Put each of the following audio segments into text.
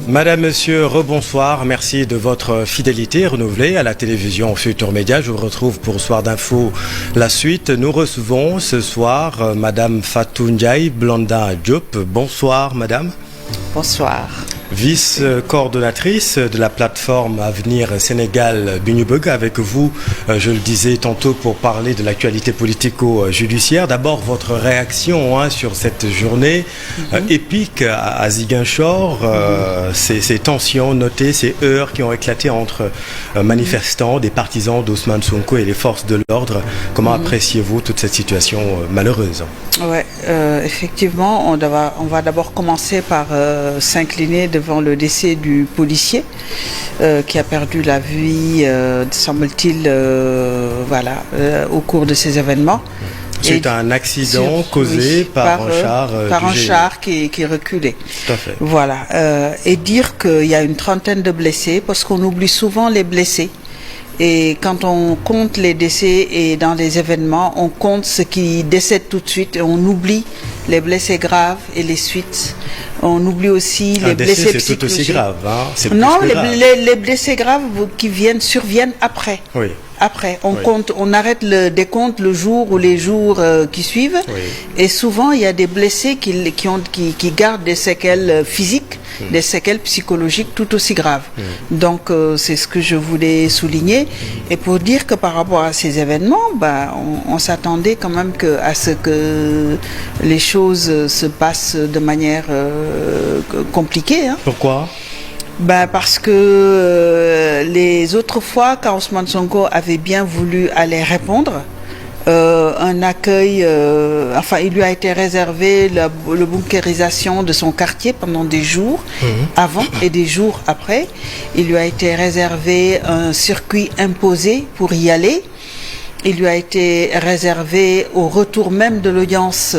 Madame, Monsieur, rebonsoir. Merci de votre fidélité renouvelée à la télévision Futur Média. Je vous retrouve pour Soir d'Info. La suite, nous recevons ce soir Madame Fatou Ndiaye Blondin Diop. Bonsoir, Madame. Bonsoir. Vice-coordonnatrice de la plateforme Avenir Sénégal Bignubug, avec vous, je le disais tantôt, pour parler de l'actualité politico-judiciaire. D'abord, votre réaction sur cette journée épique à Ziguinchor, ces tensions notées, ces heurts qui ont éclaté entre manifestants, des partisans d'Ousmane Sonko et les forces de l'ordre. Comment appréciez-vous toute cette situation malheureuse? Oui, effectivement, on va d'abord commencer par s'incliner devant le décès du policier qui a perdu la vie, semble-t-il, au cours de ces événements. C'est un accident causé par un char qui reculait. Tout à fait. Voilà. Et dire qu'il y a une trentaine de blessés, parce qu'on oublie souvent les blessés. Et quand on compte les décès et dans les événements, on compte ceux qui décèdent tout de suite et on oublie les blessés graves et les suites. On oublie aussi les blessés psychologiques. C'est tout aussi grave. Non, les blessés graves qui surviennent après. Oui. Après, on arrête le décompte le jour ou les jours qui suivent. Oui. Et souvent, il y a des blessés qui gardent des séquelles physiques, des séquelles psychologiques tout aussi graves. Donc, c'est ce que je voulais souligner. Et pour dire que par rapport à ces événements, on s'attendait quand même à ce que les choses se passent de manière compliquée. Pourquoi ? Parce que les autres fois, quand Ousmane Sonko avait bien voulu aller répondre, un accueil, il lui a été réservé la bunkérisation de son quartier pendant des jours avant et des jours après. Il lui a été réservé un circuit imposé pour y aller. Il lui a été réservé au retour même de l'audience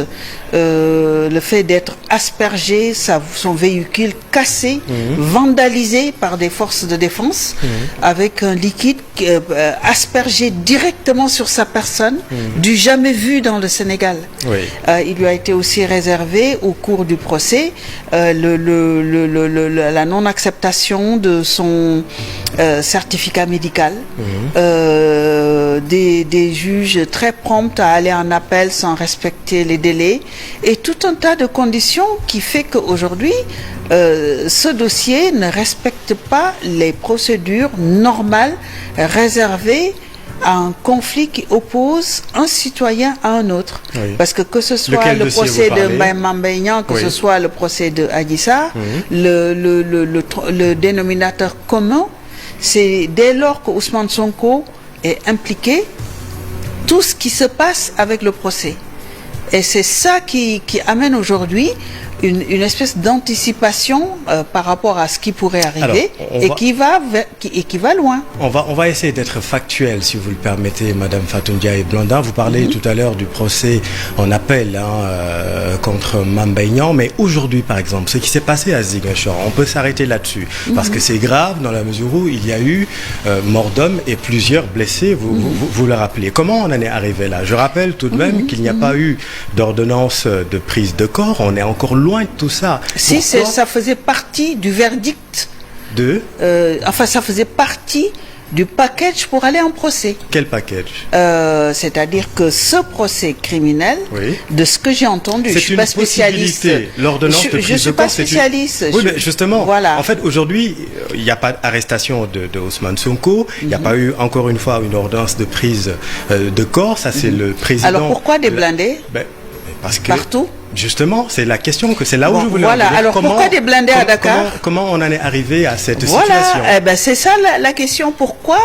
le fait d'être aspergé, son véhicule cassé, vandalisé par des forces de défense avec un liquide aspergé directement sur sa personne, du jamais vu dans le Sénégal. Oui. Il lui a été aussi réservé au cours du procès la non-acceptation de son certificat médical, des juges très prompts à aller en appel sans respecter les délais et tout un tas de conditions qui fait qu'aujourd'hui ce dossier ne respecte pas les procédures normales réservées à un conflit qui oppose un citoyen à un autre. Oui. Parce que ce soit le procès de Mame Mbaye Niang, que ce soit le procès de Adji Sarr, le dénominateur commun, c'est dès lors que Ousmane Sonko est impliqué, tout ce qui se passe avec le procès. Et c'est ça qui amène aujourd'hui une espèce d'anticipation par rapport à ce qui pourrait arriver. Alors, qui va loin. On va essayer d'être factuel, si vous le permettez, Madame Fatou Ndiaye Blondin. Vous parlez tout à l'heure du procès en appel contre Mame Mbaye Niang, mais aujourd'hui, par exemple, ce qui s'est passé à Ziguinchor, on peut s'arrêter là-dessus, parce que c'est grave dans la mesure où il y a eu mort d'homme et plusieurs blessés, vous le rappelez. Comment on en est arrivé là? Je rappelle tout de même qu'il n'y a pas eu d'ordonnance de prise de corps, on est encore loin de tout ça. Si, ça faisait partie du verdict. Ça faisait partie du package pour aller en procès. Quel package? C'est-à-dire que ce procès criminel, de ce que j'ai entendu, je ne suis pas spécialiste. L'ordonnance de prise de corps, je ne suis pas spécialiste. Oui, mais justement, voilà. En fait, aujourd'hui, il n'y a pas d'arrestation de Ousmane Sonko, il n'y a pas eu, encore une fois, une ordonnance de prise de corps, ça c'est le président... Alors pourquoi des blindés parce que, partout? Justement, c'est la question que c'est là où je voulais en venir. Alors pourquoi des blindés à Dakar? Comment on en est arrivé à cette situation? C'est ça la question. Pourquoi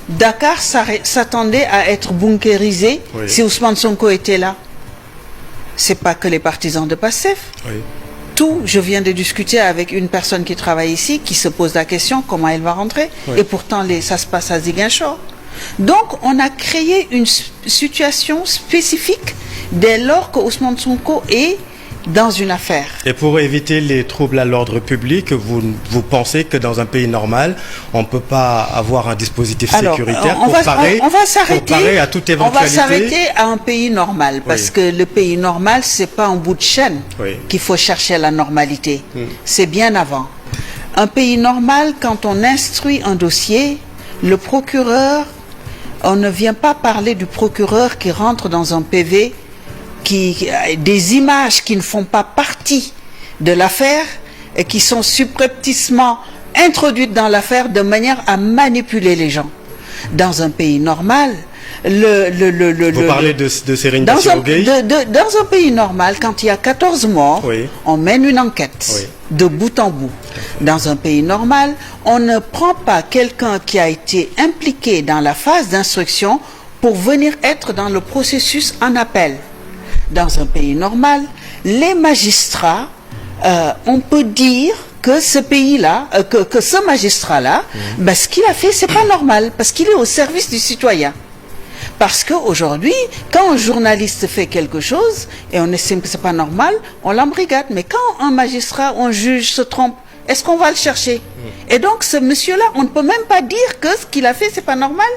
Dakar s'attendait à être bunkérisé si Ousmane Sonko était là? C'est pas que les partisans de Pastef. Je viens de discuter avec une personne qui travaille ici, qui se pose la question comment elle va rentrer. Et pourtant, ça se passe à Ziguinchor. Donc, on a créé une situation spécifique dès lors que Ousmane Sonko est dans une affaire. Et pour éviter les troubles à l'ordre public, vous pensez que dans un pays normal, on ne peut pas avoir un dispositif sécuritaire pour parer à toute éventualité? On va s'arrêter à un pays normal, parce que le pays normal, c'est pas un bout de chaîne qu'il faut chercher la normalité. C'est bien avant. Un pays normal, quand on instruit un dossier, le procureur, on ne vient pas parler du procureur qui rentre dans un PV, des images qui ne font pas partie de l'affaire et qui sont subrepticement introduites dans l'affaire de manière à manipuler les gens. Dans un pays normal, vous parlez de Serigne Bassirou Gueye? Dans un pays normal, quand il y a 14 morts, on mène une enquête de bout en bout. Dans un pays normal, on ne prend pas quelqu'un qui a été impliqué dans la phase d'instruction pour venir être dans le processus en appel. Dans un pays normal, les magistrats, on peut dire que ce pays-là, que ce magistrat-là, ce qu'il a fait, c'est pas normal, parce qu'il est au service du citoyen. Parce qu'aujourd'hui, quand un journaliste fait quelque chose, et on estime que c'est pas normal, on l'embrigade. Mais quand un magistrat ou un juge se trompe, est-ce qu'on va le chercher? Et donc, ce monsieur-là, on ne peut même pas dire que ce qu'il a fait, c'est pas normal.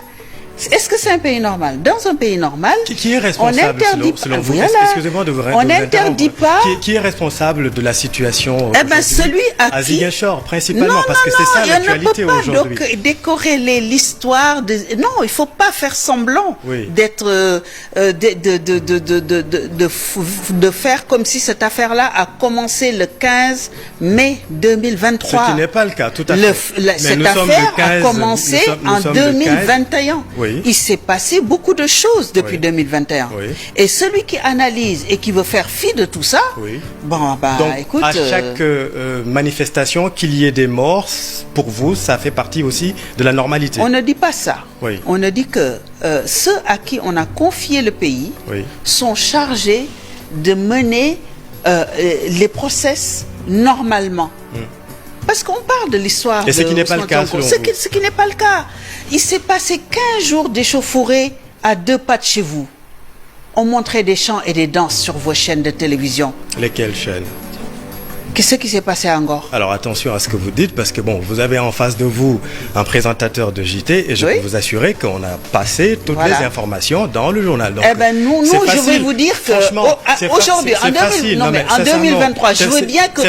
Est-ce que c'est un pays normal? Dans un pays normal, qui est responsable selon vous? Excusez-moi de vous on n'interdit pas. Qui est responsable de la situation? Celui à Ziguinchor, principalement, parce que c'est ça l'actualité aujourd'hui. On ne peut pas décorréler l'histoire de. Non, il faut pas faire semblant d'être de faire comme si cette affaire-là a commencé le 15 mai 2023. Ce qui n'est pas le cas, tout à fait. Cette affaire a commencé en 2021. Il s'est passé beaucoup de choses depuis 2021. Et celui qui analyse et qui veut faire fi de tout ça, donc, écoute... à chaque manifestation, qu'il y ait des morts, pour vous, ça fait partie aussi de la normalité. On ne dit pas ça. On ne dit que ceux à qui on a confié le pays sont chargés de mener les process normalement. Parce qu'on parle de l'histoire. Et ce qui n'est pas le cas, selon vous. Ce qui n'est pas le cas. Il s'est passé 15 jours d'échauffourée à 2 pas de chez vous. On montrait des chants et des danses sur vos chaînes de télévision. Lesquelles chaînes? Qu'est-ce qui s'est passé à Ngor? Alors attention à ce que vous dites, parce que bon, vous avez en face de vous un présentateur de JT, et je peux vous assurer qu'on a passé toutes les informations dans le journal. Donc, nous je vais vous dire que aujourd'hui, en 2023, je veux bien que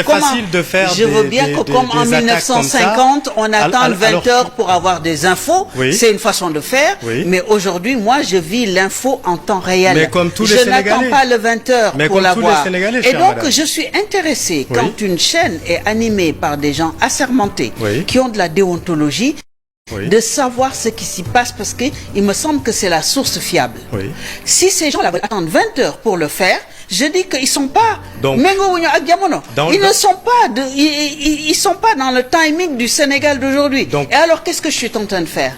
comme en 1950, on attend 20 heures pour avoir des infos. C'est une façon de faire. Mais aujourd'hui, moi, je vis l'info en temps réel. Mais comme tous les Sénégalais. Je n'attends pas le 20 heures pour l'avoir. Et donc, je suis intéressé quand une chaîne est animée par des gens assermentés qui ont de la déontologie, de savoir ce qui s'y passe, parce qu'il me semble que c'est la source fiable. Si ces gens-là veulent attendre 20 heures pour le faire, je dis qu'ils ne sont pas ils sont pas dans le timing du Sénégal d'aujourd'hui. Et alors qu'est-ce que je suis en train de faire?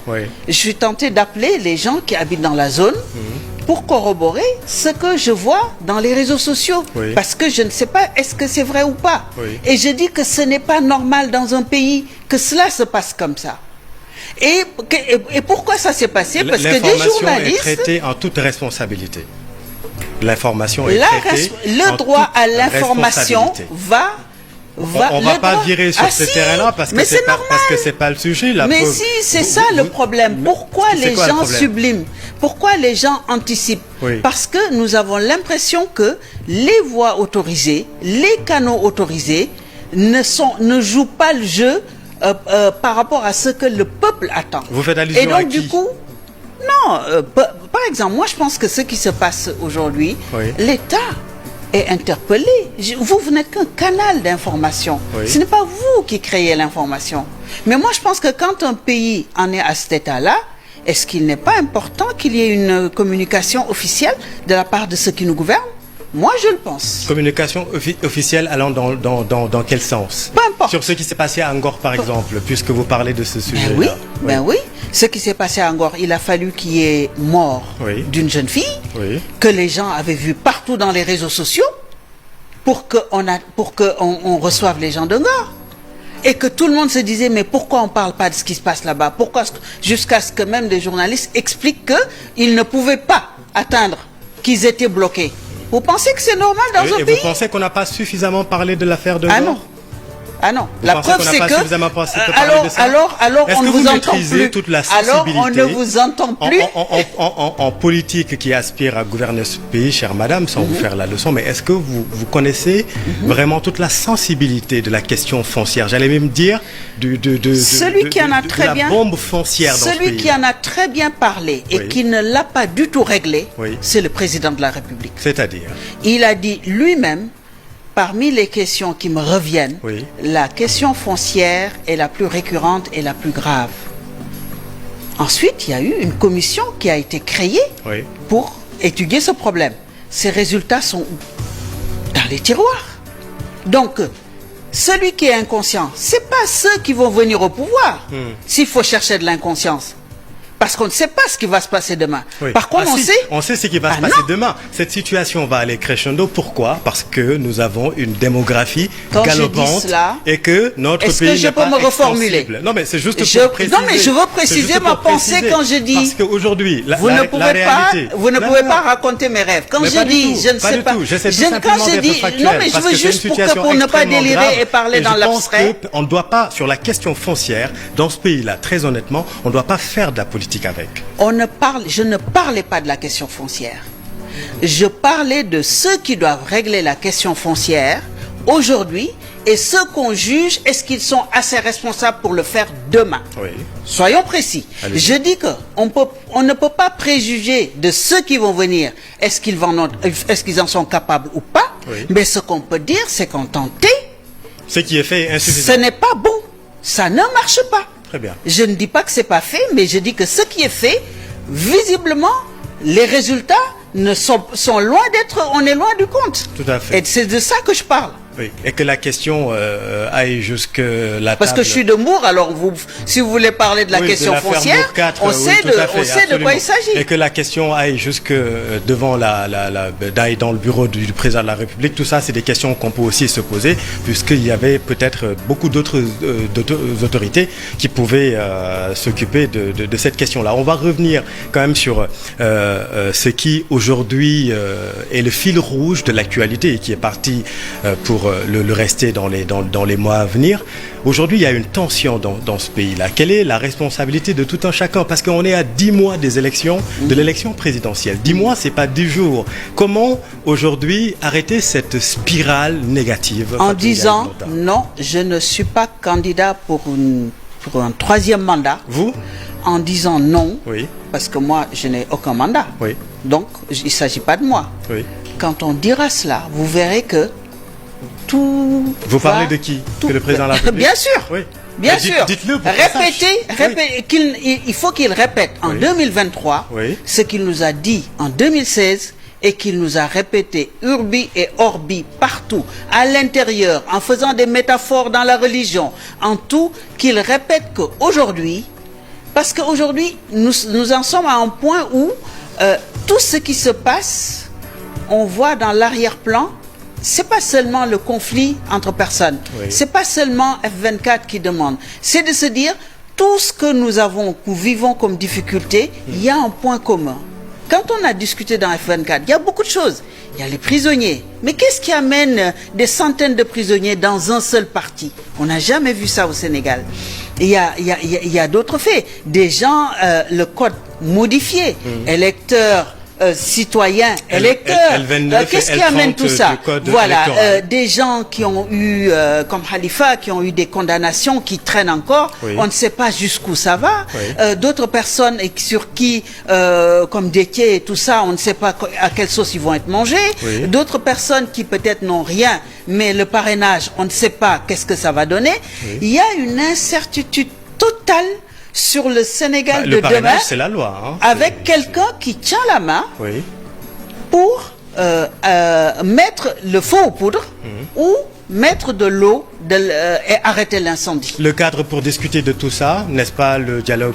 Je suis tenté d'appeler les gens qui habitent dans la zone pour corroborer ce que je vois dans les réseaux sociaux. Parce que je ne sais pas est-ce que c'est vrai ou pas. Et je dis que ce n'est pas normal dans un pays que cela se passe comme ça. Et pourquoi ça s'est passé? Parce que des journalistes... L'information est traitée en toute responsabilité. L'information est traitée le droit à l'information va... On ne va pas virer sur ce terrain-là parce que c'est pas le sujet. Mais si, c'est ça le problème. Pourquoi les gens subliment? Pourquoi les gens anticipent? Parce que nous avons l'impression que les voies autorisées, les canaux autorisés ne jouent pas le jeu par rapport à ce que le peuple attend. Vous faites allusion Et donc à qui? du coup, non. Par exemple, moi je pense que ce qui se passe aujourd'hui, l'État est interpellé. Vous n'êtes qu'un canal d'information. Ce n'est pas vous qui créez l'information. Mais moi, je pense que quand un pays en est à cet état-là, est-ce qu'il n'est pas important qu'il y ait une communication officielle de la part de ceux qui nous gouvernent? Moi, je le pense. Communication officielle allant dans quel sens? Peu importe. Sur ce qui s'est passé à Ngor, par exemple, puisque vous parlez de ce sujet-là. Ben oui. Ce qui s'est passé à Ngor, il a fallu qu'il y ait mort d'une jeune fille que les gens avaient vu partout dans les réseaux sociaux pour qu'on reçoive les gens de Ngor. Et que tout le monde se disait, mais pourquoi on ne parle pas de ce qui se passe là-bas? Pourquoi? Jusqu'à ce que même des journalistes expliquent qu'ils ne pouvaient pas atteindre, qu'ils étaient bloqués. Vous pensez que c'est normal dans un pays? Et vous pensez qu'on n'a pas suffisamment parlé de l'affaire de Ah Nord? non. Ah non, Vous la pensez preuve qu'on c'est n'a pas que suffisamment parlé de ça? alors Est-ce on que ne vous vous entend maîtrisez plus. toute la Alors on sensibilité ne vous entend plus. En politique qui aspire à gouverner ce pays, chère madame, sans vous faire la leçon, mais est-ce que vous connaissez vraiment toute la sensibilité de la question foncière? J'allais même dire Celui qui en a très bien, la bombe foncière dans ce pays. Celui qui en a très bien parlé et Oui. qui ne l'a pas du tout réglé, Oui. c'est le président de la République. C'est-à-dire? Il a dit lui-même, parmi les questions qui me reviennent, Oui. la question foncière est la plus récurrente et la plus grave. Ensuite, il y a eu une commission qui a été créée Oui. pour étudier ce problème. Ces résultats sont dans les tiroirs. Donc, celui qui est inconscient, c'est pas ceux qui vont venir au pouvoir, s'il faut chercher de l'inconscience. Parce qu'on ne sait pas ce qui va se passer demain. Oui. Par contre, on sait ce qui va se passer demain. Cette situation va aller crescendo. Pourquoi? Parce que nous avons une démographie galopante et que notre pays n'est pas extensible. Non, mais c'est juste pour préciser. Non, mais je veux préciser ma pensée quand je dis. Parce qu'aujourd'hui, vous ne pouvez pas raconter mes rêves. Quand je dis, je ne sais pas. Quand je dis, non, mais je veux juste pour ne pas délirer et parler dans l'abstrait. On ne doit pas, sur la question foncière, dans ce pays-là, très honnêtement, on ne doit pas faire de la politique avec. Je ne parlais pas de la question foncière. Je parlais de ceux qui doivent régler la question foncière aujourd'hui et ceux qu'on juge, est-ce qu'ils sont assez responsables pour le faire demain? Oui. Soyons précis. Allez-y. Je dis qu'on ne peut pas préjuger de ceux qui vont venir, est-ce qu'ils en sont capables ou pas? Oui. Mais ce qu'on peut dire, c'est qu'en tenté, ce qui est fait est insuffisant. ce n'est pas bon. Ça ne marche pas. Très bien. Je ne dis pas que c'est pas fait, mais je dis que ce qui est fait, visiblement, les résultats sont loin d'être, on est loin du compte. Tout à fait. Et c'est de ça que je parle. Oui. Et que la question aille jusque la Parce table. que je suis de Mour, alors si vous voulez parler de la question de l'affaire foncière, Mour 4, on sait de quoi il s'agit. Et que la question aille jusque devant d'aille dans le bureau du président de la République. Tout ça, c'est des questions qu'on peut aussi se poser, puisqu'il y avait peut-être beaucoup d'autres autorités qui pouvaient s'occuper de cette question-là. On va revenir quand même sur ce qui aujourd'hui est le fil rouge de l'actualité et qui est parti pour le rester dans les mois à venir. Aujourd'hui, il y a une tension dans ce pays-là. Quelle est la responsabilité de tout un chacun? Parce qu'on est à 10 mois des élections, de l'élection présidentielle. 10 mois, c'est pas 10 jours. Comment, aujourd'hui, arrêter cette spirale négative? En disant, non, je ne suis pas candidat pour un troisième mandat. Vous? En disant non, Oui. parce que moi, je n'ai aucun mandat. Oui. Donc, il ne s'agit pas de moi. Oui. Quand on dira cela, vous verrez que tout. Vous parlez de qui? Que le président de la République? Bien sûr. Oui. Bien sûr. Dites-le pour il faut qu'il répète en 2023 Oui. ce qu'il nous a dit en 2016 et qu'il nous a répété urbi et orbi partout, à l'intérieur, en faisant des métaphores dans la religion, en tout, qu'il répète qu'aujourd'hui, parce qu'aujourd'hui, nous en sommes à un point où tout ce qui se passe, on voit dans l'arrière-plan. C'est pas seulement le conflit entre personnes. Oui. C'est pas seulement F24 qui demande. C'est de se dire, tout ce que nous vivons comme difficulté, il y a un point commun. Quand on a discuté dans F24, il y a beaucoup de choses. Il y a les prisonniers. Mais qu'est-ce qui amène des centaines de prisonniers dans un seul parti? On n'a jamais vu ça au Sénégal. Il y a d'autres faits. Des gens, le code modifié, électeurs, citoyens, électeurs. Qu'est-ce qui amène tout ça? Voilà, des gens qui ont eu, comme Khalifa, qui ont eu des condamnations qui traînent encore. Oui. On ne sait pas jusqu'où ça va. Oui. D'autres personnes sur qui, comme Détié et tout ça, on ne sait pas à quelle sauce ils vont être mangés. Oui. D'autres personnes qui peut-être n'ont rien, mais le parrainage, on ne sait pas qu'est-ce que ça va donner. Oui. Il y a une incertitude totale sur le Sénégal de demain, c'est la loi, hein. avec quelqu'un qui tient la main Oui. pour mettre le feu aux poudres ou mettre de l'eau et arrêter l'incendie. Le cadre pour discuter de tout ça, n'est-ce pas le dialogue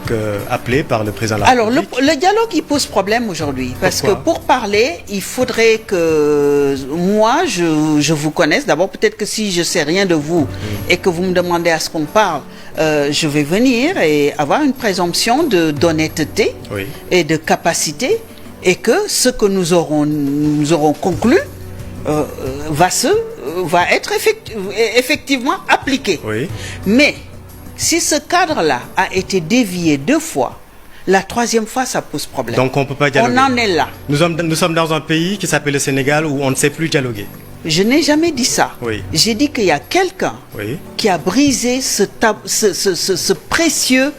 appelé par le président de la République? Alors, le dialogue, il pose problème aujourd'hui. Parce Pourquoi? que pour parler, il faudrait que moi, je vous connaisse. D'abord, peut-être que si je sais rien de vous et que vous me demandez à ce qu'on parle, je vais venir et avoir une présomption d'honnêteté Oui. et de capacité. et que ce que nous aurons conclu va être effectivement appliqué. Oui. Mais si ce cadre-là a été dévié 2 fois, la 3e fois, ça pose problème. Donc on ne peut pas dialoguer. On en est là. Nous sommes dans un pays qui s'appelle le Sénégal où on ne sait plus dialoguer. Je n'ai jamais dit ça. Oui. J'ai dit qu'il y a quelqu'un qui a brisé ce précieux,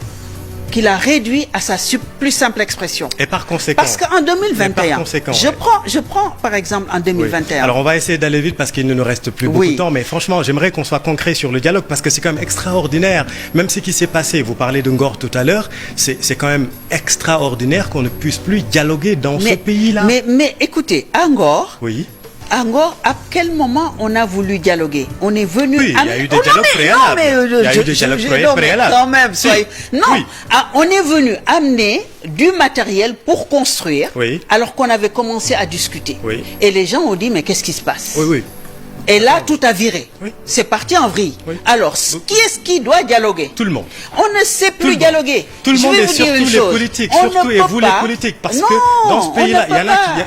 qu'il a réduit à sa plus simple expression. Et par conséquent. Parce qu'en 2021, je prends par exemple en 2021. Oui. Alors on va essayer d'aller vite parce qu'il ne nous reste plus beaucoup de temps, mais franchement j'aimerais qu'on soit concret sur le dialogue parce que c'est quand même extraordinaire. Même ce qui s'est passé, vous parlez de Ngor tout à l'heure, c'est quand même extraordinaire qu'on ne puisse plus dialoguer dans ce pays-là. Mais écoutez, à Ngor, oui. À Ngor, à quel moment on a voulu dialoguer? On est venu... Oui, il y a eu des dialogues préalables. Il y a eu des dialogues préalables. Quand même, soyez... Non, on est venu amener du matériel pour construire, alors qu'on avait commencé à discuter. Oui. Et les gens ont dit, mais qu'est-ce qui se passe? Oui, oui. Et là, tout a viré. Oui. C'est parti en vrille. Oui. Alors, qui est-ce qui doit dialoguer? Tout le monde. On ne sait plus dialoguer. Tout le monde et surtout les politiques. Surtout et vous les politiques. Parce que dans ce pays-là,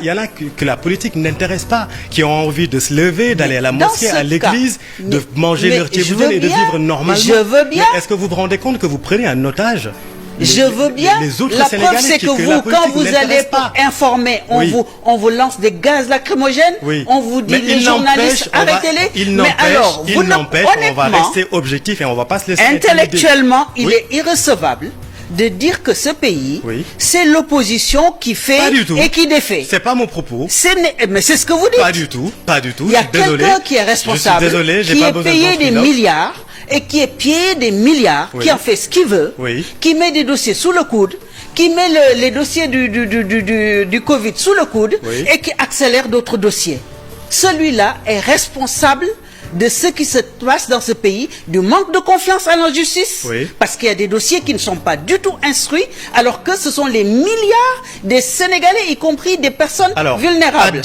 il y en a que la politique n'intéresse pas, qui ont envie de se lever, d'aller à la mosquée, à l'église, de manger leur thieboudel et de vivre normalement. Je veux bien. Est-ce que vous vous rendez compte que vous prenez un otage? Je veux bien. La preuve, c'est que vous, quand vous allez pour informer, on vous lance des gaz lacrymogènes, on vous dit les journalistes, arrêtez-les. Mais alors, il n'empêche, on va rester objectif et on va pas se laisser intellectuellement, il est irrecevable de dire que ce pays, c'est l'opposition qui fait et qui défait. C'est pas mon propos. Mais c'est ce que vous dites. Pas du tout, pas du tout. Il y a quelqu'un qui est responsable, qui est payé des milliards, et qui est payé des milliards, qui en fait ce qu'il veut, qui met des dossiers sous le coude, qui met les dossiers du Covid sous le coude, et qui accélère d'autres dossiers. Celui-là est responsable de ce qui se passe dans ce pays, du manque de confiance à la justice, parce qu'il y a des dossiers qui ne sont pas du tout instruits, alors que ce sont les milliards des Sénégalais, y compris des personnes vulnérables.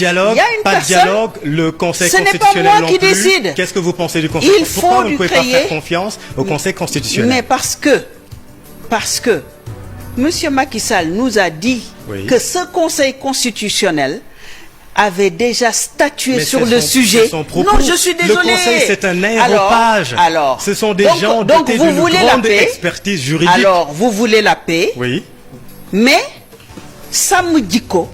Pas de dialogue, le Conseil constitutionnel non plus. Ce n'est pas moi qui décide. Qu'est-ce que vous pensez du Conseil constitutionnel? Pourquoi vous ne pouvez pas faire confiance au Conseil constitutionnel? Mais parce que M. Macky Sall nous a dit que ce Conseil constitutionnel avait déjà statué sur le sujet. Non, je suis désolé. Le Conseil, c'est un aéropage. Alors, ce sont des gens dotés d'une grande expertise juridique. Alors, vous voulez la paix. Oui. Mais, Sam Diko,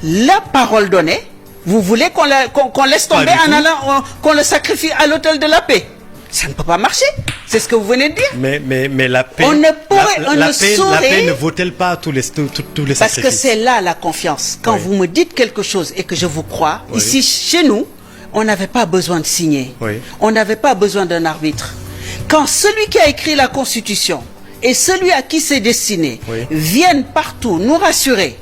la parole donnée, vous voulez qu'on laisse tomber en allant, qu'on le sacrifie à l'autel de la paix? Ça ne peut pas marcher. C'est ce que vous venez de dire. Mais la paix, la paix ne vaut-elle pas tous les sacrifices? Parce que c'est là la confiance. Quand vous me dites quelque chose et que je vous crois, ici, chez nous, on n'avait pas besoin de signer. On n'avait pas besoin d'un arbitre. Quand celui qui a écrit la Constitution et celui à qui c'est destiné viennent partout nous rassurer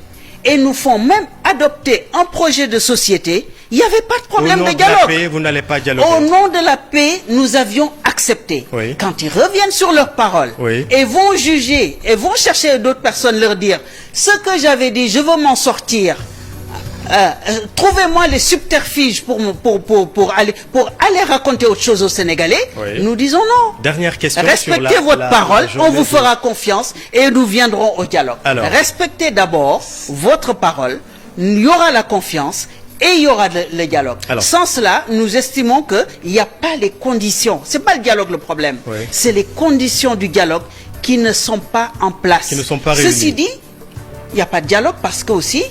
et nous font même adopter un projet de société, il n'y avait pas de problème de dialogue. Au nom de la paix, vous n'allez pas dialoguer. Au nom de la paix, nous avions accepté. Quand ils reviennent sur leurs paroles et vont juger et vont chercher d'autres personnes, leur dire ce que j'avais dit, je veux m'en sortir. Trouvez-moi les subterfuges pour aller raconter autre chose aux Sénégalais. Nous disons non. Dernière question. Respectez votre parole, on vous fera confiance et nous viendrons au dialogue. Respectez d'abord votre parole, il y aura la confiance et il y aura le dialogue. Sans cela, nous estimons qu'il n'y a pas les conditions. Ce n'est pas le dialogue le problème. C'est les conditions du dialogue qui ne sont pas en place. Qui ne sont pas réunies. Ceci dit, il n'y a pas de dialogue parce que aussi,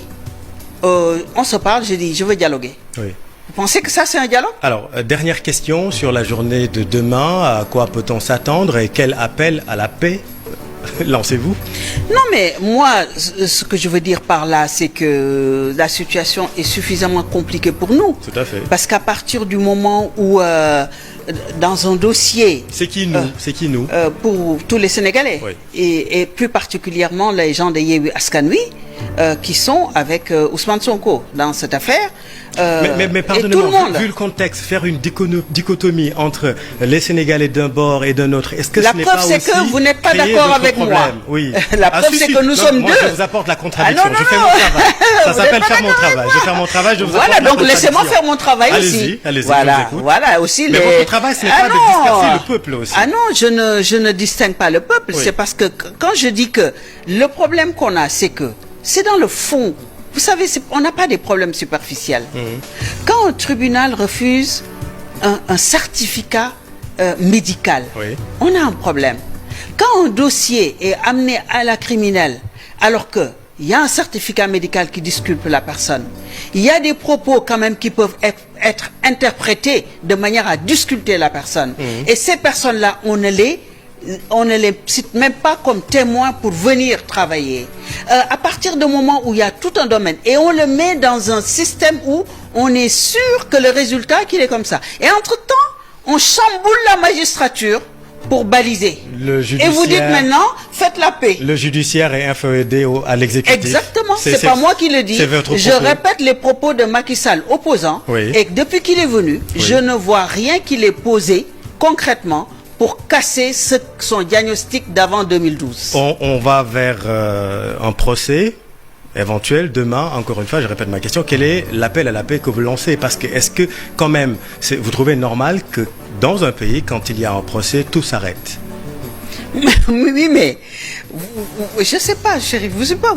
on se parle, je dis, je veux dialoguer. Vous pensez que ça, c'est un dialogue? Alors, dernière question sur la journée de demain. À quoi peut-on s'attendre et quel appel à la paix lancez-vous? Non, mais moi, ce que je veux dire par là, c'est que la situation est suffisamment compliquée pour nous. Tout à fait. Parce qu'à partir du moment où, dans un dossier... C'est qui nous? C'est qui nous? Pour tous les Sénégalais. Et plus particulièrement les gens de Yewwi Askan Wi, qui sont avec Ousmane Sonko dans cette affaire. Mais pardonnez-moi, vu le contexte, faire une dichotomie entre les Sénégalais d'un bord et d'un autre, est-ce que ce n'est pas aussi... La preuve, c'est que vous n'êtes pas d'accord avec moi. La preuve, c'est que nous sommes deux. Je vous apporte la contradiction. Je fais mon travail. Ça s'appelle faire mon travail. Je vais faire mon travail, je vous apporte la contradiction. Voilà, donc laissez-moi faire mon travail aussi. Allez-y, voilà, aussi. Mais votre travail, ce n'est pas de disperser le peuple aussi. Ah non, je ne distingue pas le peuple. C'est parce que quand je dis que le problème qu'on a, c'est que c'est dans le fond vous savez, on n'a pas des problèmes superficiels. Quand un tribunal refuse un certificat médical, Oui. on a un problème. Quand un dossier est amené à la criminelle, alors que il y a un certificat médical qui disculpe la personne, il y a des propos quand même qui peuvent être interprétés de manière à disculper la personne. Et ces personnes-là, on ne les cite même pas comme témoins pour venir travailler. À partir du moment où il y a tout un domaine, et on le met dans un système où on est sûr que le résultat, qu'il est comme ça. Et entre-temps, on chamboule la magistrature pour baliser. Et vous dites maintenant, faites la paix. Le judiciaire est inféodé à l'exécutif. Exactement, c'est pas moi qui le dis. Je répète les propos de Macky Sall opposant. Oui. Et depuis qu'il est venu, je ne vois rien qu'il ait posé concrètement pour casser son diagnostic d'avant 2012. On va vers un procès éventuel demain. Encore une fois, je répète ma question. Quel est l'appel à la paix que vous lancez? Parce que est-ce que quand même, vous trouvez normal que dans un pays, quand il y a un procès, tout s'arrête? Oui, mais je sais pas, Chérif. Vous savez pas,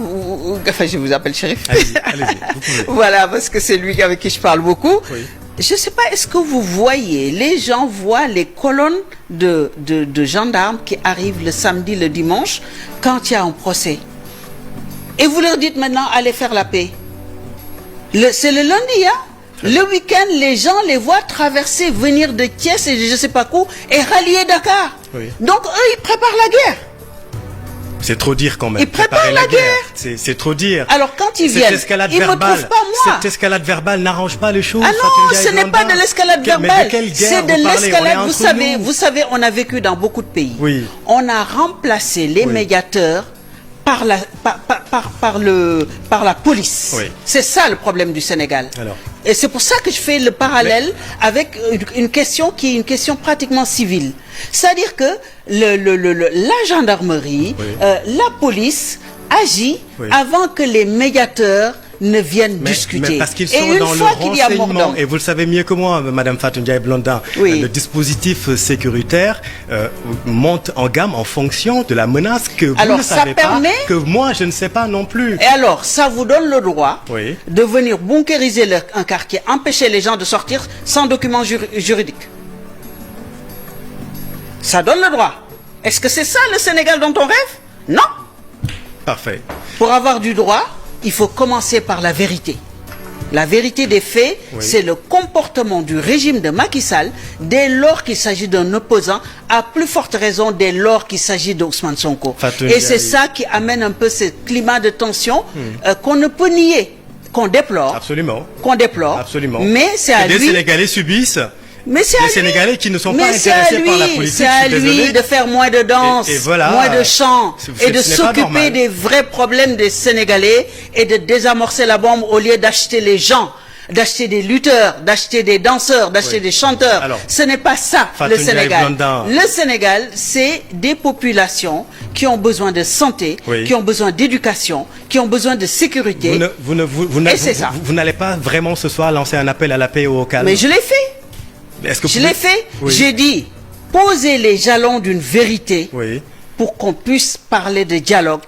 enfin, je vous appelle Chérif. Allez-y, vous pouvez. Voilà, parce que c'est lui avec qui je parle beaucoup. Oui. Je sais pas, est-ce que vous voyez, les gens voient les colonnes de gendarmes qui arrivent le samedi, le dimanche, quand il y a un procès. Et vous leur dites maintenant, allez faire la paix. C'est le lundi, hein? Le week-end, les gens les voient traverser, venir de Thiès et je ne sais pas où, et rallier Dakar. Oui. Donc eux, ils préparent la guerre. C'est trop dire quand même. Ils préparent la guerre. C'est trop dire. Alors quand ils viennent, ils ne me trouvent pas moi. Cette escalade verbale n'arrange pas les choses. Ah non, ce n'est pas de l'escalade verbale. C'est de l'escalade. Vous savez, on a vécu dans beaucoup de pays. Oui. On a remplacé les médiateurs par la police. Oui. C'est ça le problème du Sénégal. Alors. Et c'est pour ça que je fais le parallèle avec une question qui est une question pratiquement civile. C'est-à-dire que la gendarmerie, la police agit avant que les médiateurs ne viennent discuter. Mais parce qu'ils sont dans le renseignement, et vous le savez mieux que moi, Madame Fatou Ndiaye Blondin, le dispositif sécuritaire monte en gamme en fonction de la menace que vous ne savez pas, que moi je ne sais pas non plus. Et alors, ça vous donne le droit de venir bunkériser un quartier, empêcher les gens de sortir sans document juridique. Ça donne le droit. Est-ce que c'est ça le Sénégal dont on rêve? Non. Parfait. Pour avoir du droit, il faut commencer par la vérité. La vérité des faits, c'est le comportement du régime de Macky Sall dès lors qu'il s'agit d'un opposant, à plus forte raison dès lors qu'il s'agit d'Ousmane Sonko. Et c'est ça qui amène un peu ce climat de tension qu'on ne peut nier, qu'on déplore. Absolument. Qu'on déplore. Absolument. Mais c'est à lui. Les Sénégalais subissent. Mais c'est les Sénégalais qui ne sont pas intéressés par la politique. C'est à lui de faire moins de danse, moins de chants et de s'occuper des vrais problèmes des Sénégalais et de désamorcer la bombe au lieu d'acheter les gens, d'acheter des lutteurs, d'acheter des danseurs, d'acheter des chanteurs. Alors, ce n'est pas ça le Sénégal. Le Sénégal, c'est des populations qui ont besoin de santé, qui ont besoin d'éducation, qui ont besoin de sécurité. Vous n'allez pas vraiment ce soir lancer un appel à la paix ou au calme? Mais je l'ai fait. Je l'ai fait. J'ai dit, posez les jalons d'une vérité pour qu'on puisse parler de dialogue.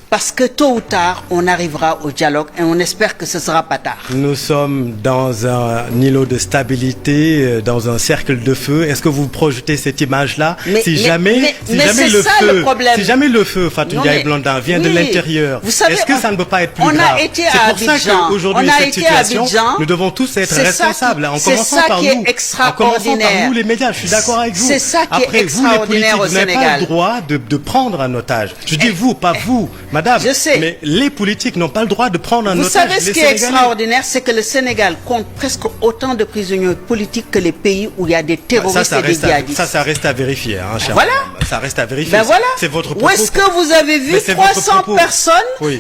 Parce que tôt ou tard, on arrivera au dialogue et on espère que ce sera pas tard. Nous sommes dans un îlot de stabilité, dans un cercle de feu. Est-ce que vous projetez cette image-là? Si jamais le feu, Fatou Ndiaye Blondin, vient de l'intérieur, est-ce que ça ne peut pas être plus grave? C'est pour ça qu'aujourd'hui, cette situation, nous devons tous être responsables, en commençant par nous. En commençant par nous, les médias. Je suis d'accord avec vous. C'est ça qui est extraordinaire au Sénégal. Vous n'avez pas le droit de prendre un otage. Je dis vous, pas vous, madame. Je sais. Mais les politiques n'ont pas le droit de prendre un otage. Vous savez ce qui est extraordinaire, c'est que le Sénégal compte presque autant de prisonniers politiques que les pays où il y a des terroristes et des djihadistes. Ça reste à vérifier, hein, cher. Voilà. Ça reste à vérifier. Ben voilà. C'est votre propos. Où est-ce que vous avez vu 300 personnes,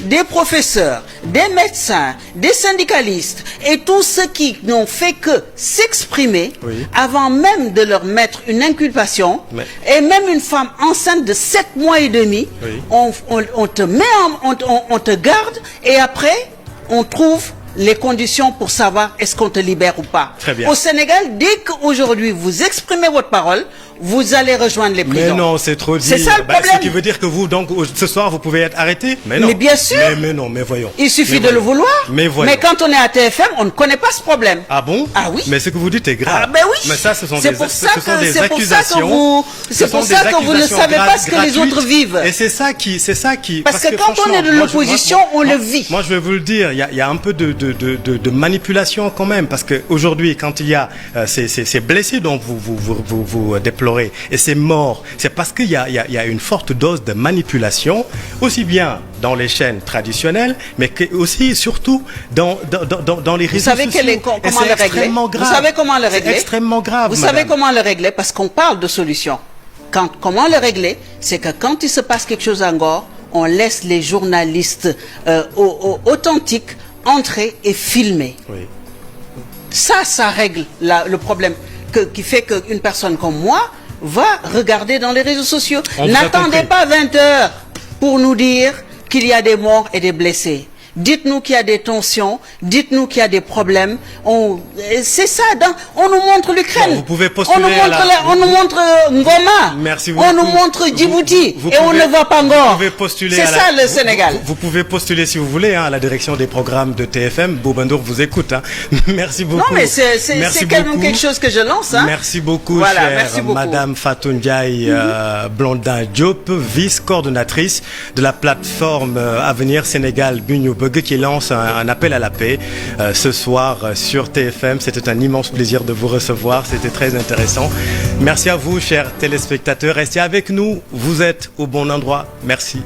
des professeurs, des médecins, des syndicalistes et tous ceux qui n'ont fait que s'exprimer avant même de leur mettre une inculpation, et même une femme enceinte de 7 mois et demi, on te met on te garde et après on trouve les conditions pour savoir est-ce qu'on te libère ou pas. Très bien. Au Sénégal, dès qu'aujourd'hui vous exprimez votre parole, vous allez rejoindre les prisons. Mais non, c'est trop dit. C'est ça le problème. Ce qui veut dire que vous, donc, ce soir, vous pouvez être arrêté? Mais non. Mais bien sûr. Mais non, mais voyons. Il suffit de le vouloir. Mais voyons. Mais quand on est à TFM, on ne connaît pas ce problème. Ah bon? Ah oui. Mais ce que vous dites est grave. Ah ben oui. Mais ça, ce sont des accusations. C'est pour ça que vous ne savez pas ce que les autres vivent. Et c'est ça qui... Parce que quand on est de l'opposition, on le vit. Moi, je vais vous le dire, il y a un peu de manipulation quand même. Parce qu'aujourd'hui, quand il y a ces blessés dont vous déplorez et ces morts, c'est parce qu'il y a une forte dose de manipulation, aussi bien dans les chaînes traditionnelles, mais aussi, surtout, dans les réseaux sociaux. Comment le régler? Vous savez comment le régler? C'est extrêmement grave, Vous savez comment le régler? Parce qu'on parle de solutions. Comment le régler? C'est que quand il se passe quelque chose en Ngor, on laisse les journalistes authentiques entrer et filmer. Oui. Ça règle le problème qui fait qu'une personne comme moi va regarder dans les réseaux sociaux. N'attendez pas 20 heures pour nous dire qu'il y a des morts et des blessés. Dites-nous qu'il y a des tensions, dites-nous qu'il y a des problèmes. C'est ça, on nous montre l'Ukraine. Vous pouvez postuler on nous montre Ngoma. Merci beaucoup. On nous montre Djibouti. Et on ne voit pas Ngor. C'est ça le Sénégal. Vous pouvez postuler si vous voulez à la direction des programmes de TFM. Boubendour vous écoute. Merci beaucoup. Non, mais c'est quand même quelque chose que je lance. Merci beaucoup, voilà, chère merci beaucoup. Madame Fatou Ndiaye Blondin Diop, vice-coordonnatrice de la plateforme Avenir Sénégal Bunyup, qui lance un appel à la paix ce soir sur TFM. C'était un immense plaisir de vous recevoir, c'était très intéressant. Merci à vous, chers téléspectateurs, restez avec nous, vous êtes au bon endroit. Merci.